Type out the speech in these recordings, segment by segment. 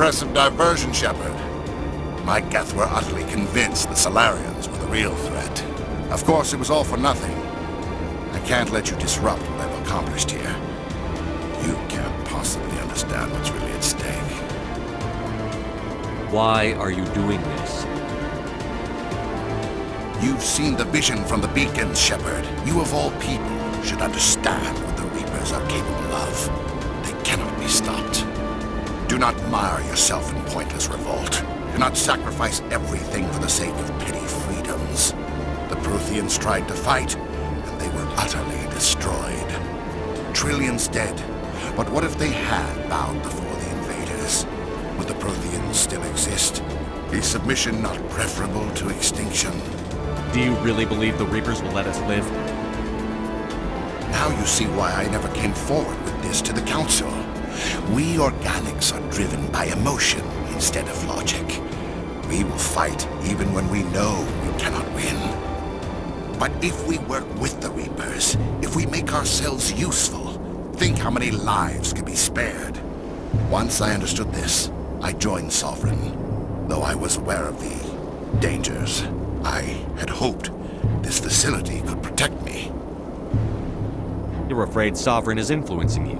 impressive diversion, Shepard. My Geth were utterly convinced the Salarians were the real threat. Of course, it was all for nothing. I can't let you disrupt what I've accomplished here. You can't possibly understand what's really at stake. Why are you doing this? You've seen the vision from the beacons, Shepard. You of all people should understand what the Reapers are capable of. They cannot be stopped. Do not mire yourself in pointless revolt. Do not sacrifice everything for the sake of petty freedoms. The Protheans tried to fight, and they were utterly destroyed. Trillions dead. But what if they had bowed before the invaders? Would the Protheans still exist? Is submission not preferable to extinction? Do you really believe the Reapers will let us live? Now you see why I never came forward with this to the Council. We organics are driven by emotion instead of logic. We will fight even when we know we cannot win. But if we work with the Reapers, if we make ourselves useful, think how many lives could be spared. Once I understood this, I joined Saren, though I was aware of the dangers. I had hoped this facility could protect me. You're afraid Sovereign is influencing you.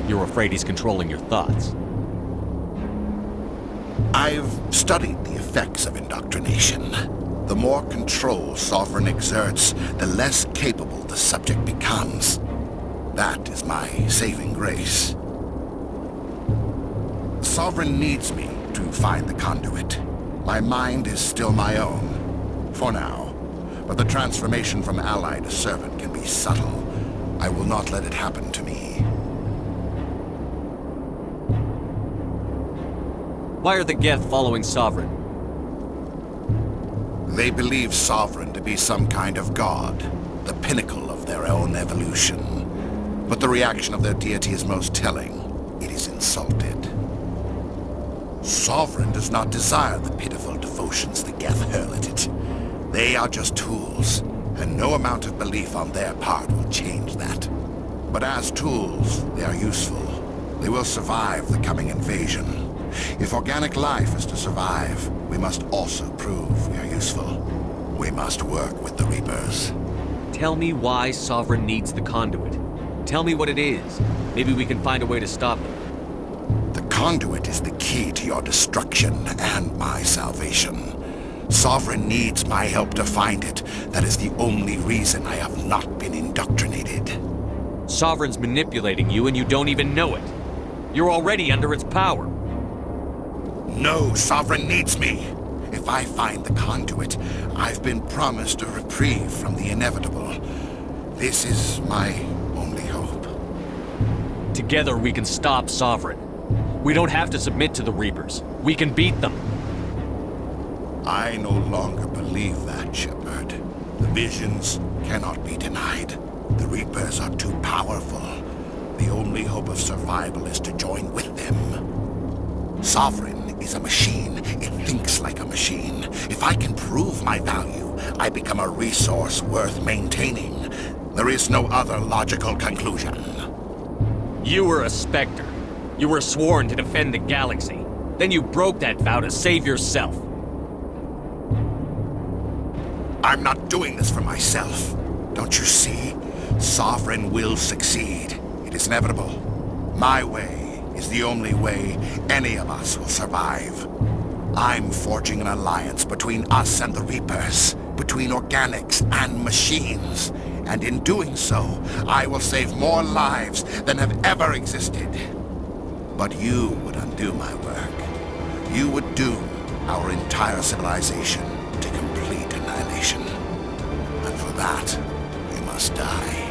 You're afraid he's controlling your thoughts. I've studied the effects of indoctrination. The more control Sovereign exerts, the less capable the subject becomes. That is my saving grace. Sovereign needs me to find the conduit. My mind is still my own, for now. But the transformation from ally to servant can be subtle. I will not let it happen to me. Why are the Geth following Sovereign? They believe Sovereign to be some kind of god, the pinnacle of their own evolution. But the reaction of their deity is most telling. It is insulted. Sovereign does not desire the pitiful devotions the Geth hurl at it. They are just tools, and no amount of belief on their part will change that. But as tools, they are useful. They will survive the coming invasion. If organic life is to survive, we must also prove we are useful. We must work with the Reapers. Tell me why Sovereign needs the conduit. Tell me what it is. Maybe we can find a way to stop them. The conduit is the key to your destruction and my salvation. Sovereign needs my help to find it. That is the only reason I have not been indoctrinated. Sovereign's manipulating you and you don't even know it. You're already under its power. No, Sovereign needs me. If I find the conduit, I've been promised a reprieve from the inevitable. This is my only hope. Together we can stop Sovereign. We don't have to submit to the Reapers. We can beat them. I no longer believe that, Shepard. The visions cannot be denied. The Reapers are too powerful. The only hope of survival is to join with them. Sovereign is a machine. It thinks like a machine. If I can prove my value, I become a resource worth maintaining. There is no other logical conclusion. You were a Spectre. You were sworn to defend the galaxy. Then you broke that vow to save yourself. I'm not doing this for myself. Don't you see? Sovereign will succeed. It is inevitable. My way is the only way any of us will survive. I'm forging an alliance between us and the Reapers, between organics and machines. And in doing so, I will save more lives than have ever existed. But you would undo my work. You would doom our entire civilization to complete annihilation. And for that, you must die.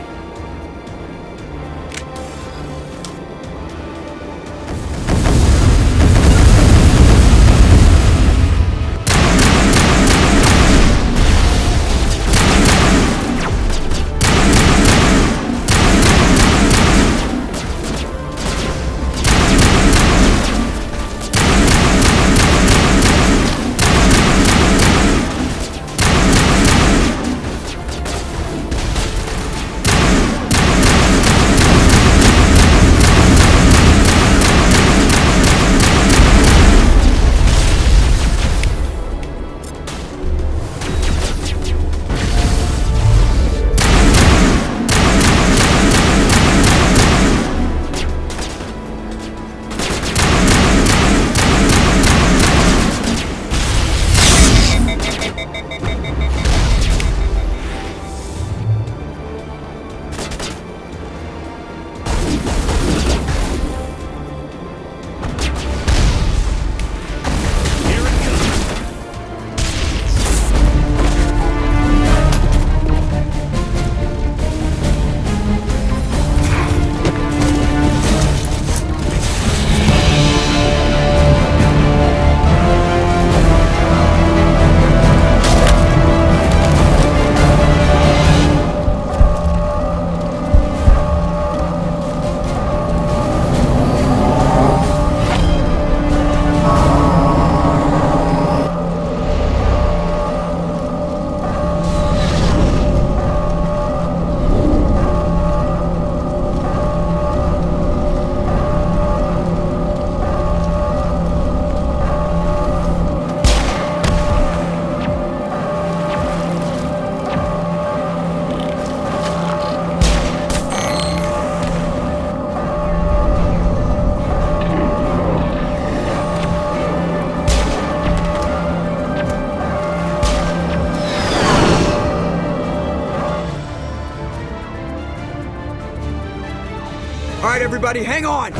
right, everybody, hang on!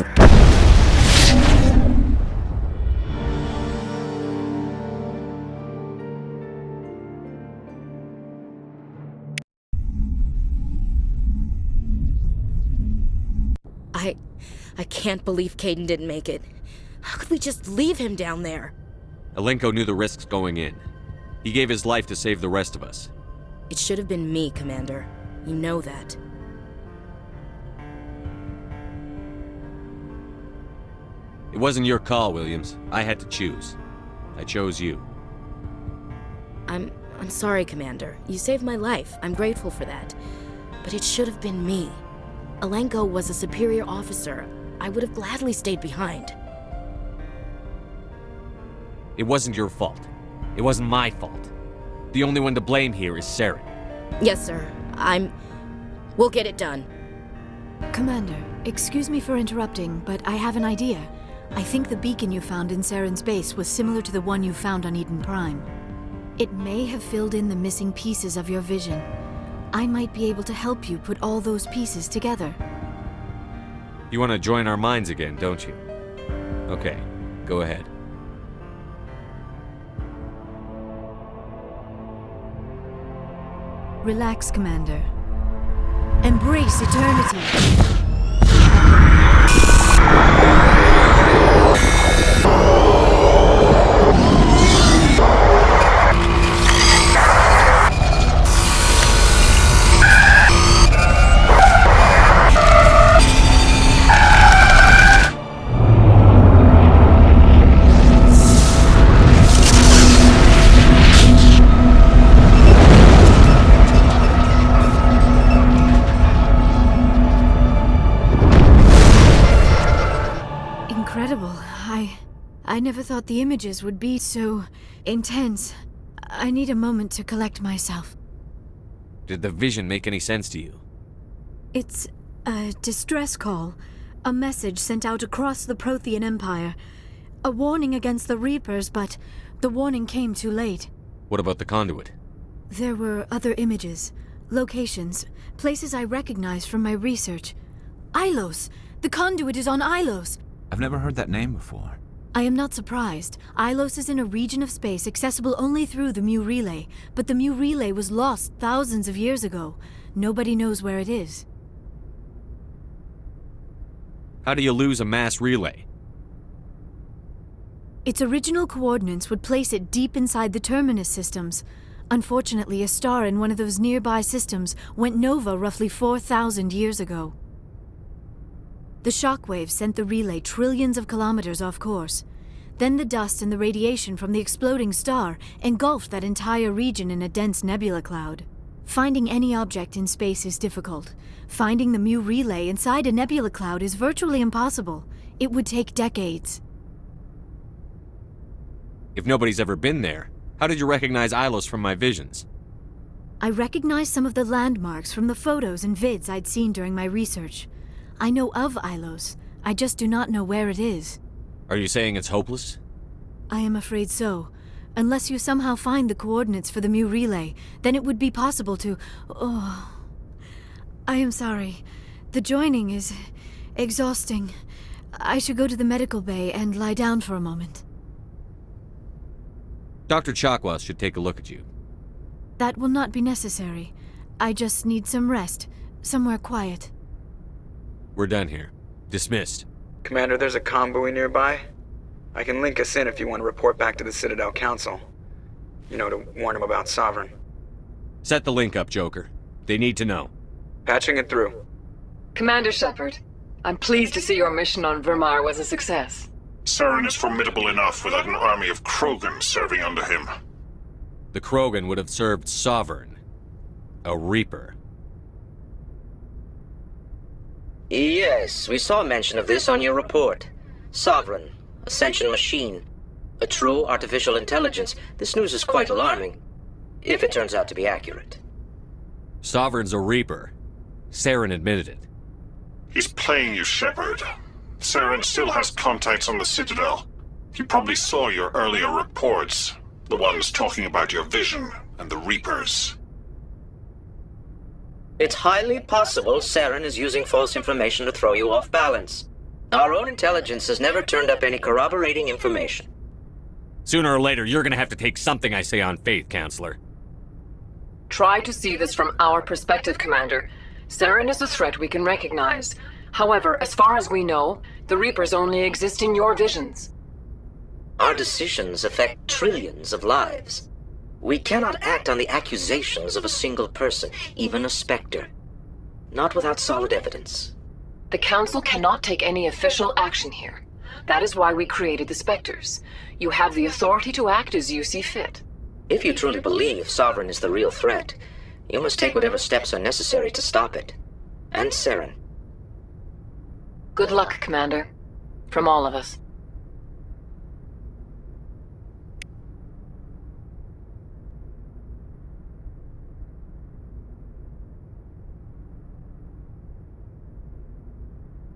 I can't believe Caden didn't make it. How could we just leave him down there? Alenko knew the risks going in. He gave his life to save the rest of us. It should have been me, Commander. You know that. It wasn't your call, Williams. I had to choose. I chose you. I'm sorry, Commander. You saved my life. I'm grateful for that. But it should have been me. Alenko was a superior officer. I would have gladly stayed behind. It wasn't your fault. It wasn't my fault. The only one to blame here is Saren. Yes, sir. We'll get it done. Commander, excuse me for interrupting, but I have an idea. I think the beacon you found in Saren's base was similar to the one you found on Eden Prime. It may have filled in the missing pieces of your vision. I might be able to help you put all those pieces together. You want to join our minds again, don't you? Okay, go ahead. Relax, Commander. Embrace eternity. Incredible. I never thought the images would be so intense. I need a moment to collect myself. Did the vision make any sense to you? It's a distress call. A message sent out across the Prothean Empire. A warning against the Reapers, but the warning came too late. What about the conduit? There were other images, locations, places I recognized from my research. Ilos! The conduit is on Ilos! I've never heard that name before. I am not surprised. Ilos is in a region of space accessible only through the Mu Relay, but the Mu Relay was lost thousands of years ago. Nobody knows where it is. How do you lose a mass relay? Its original coordinates would place it deep inside the Terminus systems. Unfortunately, a star in one of those nearby systems went nova roughly 4,000 years ago. The shockwave sent the relay trillions of kilometers off course. Then the dust and the radiation from the exploding star engulfed that entire region in a dense nebula cloud. Finding any object in space is difficult. Finding the Mu relay inside a nebula cloud is virtually impossible. It would take decades. If nobody's ever been there, how did you recognize Ilos from my visions? I recognized some of the landmarks from the photos and vids I'd seen during my research. I know of Ilos. I just do not know where it is. Are you saying it's hopeless? I am afraid so. Unless you somehow find the coordinates for the Mu relay, then it would be possible to... Oh... I am sorry. The joining is... exhausting. I should go to the medical bay and lie down for a moment. Dr. Chakwas should take a look at you. That will not be necessary. I just need some rest. Somewhere quiet. We're done here. Dismissed. Commander, there's a convoy nearby. I can link us in if you want to report back to the Citadel Council. You know, to warn them about Sovereign. Set the link up, Joker. They need to know. Patching it through. Commander Shepard, I'm pleased to see your mission on Vermar was a success. Saren is formidable enough without an army of Krogan serving under him. The Krogan would have served Sovereign. A Reaper. Yes, we saw mention of this on your report. Sovereign, Ascension machine, a true artificial intelligence. This news is quite alarming, if it turns out to be accurate. Sovereign's a Reaper. Saren admitted it. He's playing you, Shepard. Saren still has contacts on the Citadel. He probably saw your earlier reports, the ones talking about your vision and the Reapers. It's highly possible Saren is using false information to throw you off balance. Our own intelligence has never turned up any corroborating information. Sooner or later, you're gonna have to take something I say on faith, Counselor. Try to see this from our perspective, Commander. Saren is a threat we can recognize. However, as far as we know, the Reapers only exist in your visions. Our decisions affect trillions of lives. We cannot act on the accusations of a single person, even a Spectre. Not without solid evidence. The Council cannot take any official action here. That is why we created the Spectres. You have the authority to act as you see fit. If you truly believe Saren is the real threat, you must take whatever steps are necessary to stop it. And Saren. Good luck, Commander. From all of us.